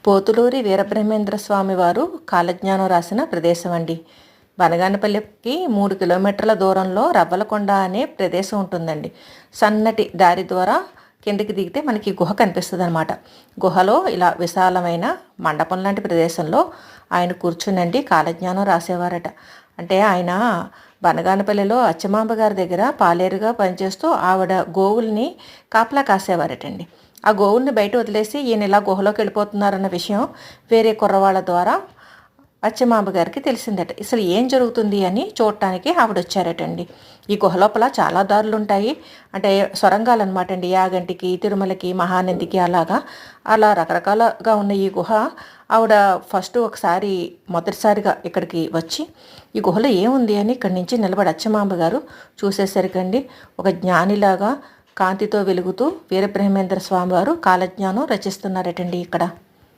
పోతులూరి వీరబ్రహ్మేంద్ర స్వామి వారు కాలజ్ఞానం రాసిన ప్రదేశం అండి. బనగానపల్లికి 3 కిలోమీటర్ల దూరంలో రవ్వలకొండ అనే ప్రదేశం ఉంటుందండి. సన్నటి దారి ద్వారా కిందకి దిగితే మనకి గుహ కనిపిస్తుంది అనమాట. గుహలో ఇలా విశాలమైన మండపం లాంటి ప్రదేశంలో ఆయన కూర్చునండి కాలజ్ఞానం రాసేవారట. అంటే ఆయన బనగానపల్లిలో అచ్చమాంబ గారి దగ్గర పాలేరుగా పనిచేస్తూ ఆవిడ గోవుల్ని కాపలా కాసేవారటండి. ఆ గోవుల్ని బయట వదిలేసి ఈయన ఇలా గుహలోకి వెళ్ళిపోతున్నారన్న విషయం వేరే కుర్రవాళ్ళ ద్వారా అచ్చమాంబ గారికి తెలిసిందట. అసలు ఏం జరుగుతుంది అని చూడటానికి ఆవిడ వచ్చారటండి. ఈ గుహ లోపల చాలా దారులు ఉంటాయి. అంటే సొరంగాలు అనమాట అండి. యాగంటికి, తిరుమలకి, మహానందికి అలా రకరకాలుగా ఉన్న ఈ గుహ ఆవిడ మొదటిసారిగా ఇక్కడికి వచ్చి ఈ గుహలో ఏముంది అని ఇక్కడి నుంచి నిలబడి అచ్చమాంబ గారు చూసేసరికండి ఒక జ్ఞానిలాగా కాంతితో వెలుగుతూ వీరబ్రహ్మేంద్ర స్వామి వారు కాలజ్ఞానం రచిస్తున్నారటండి ఇక్కడ.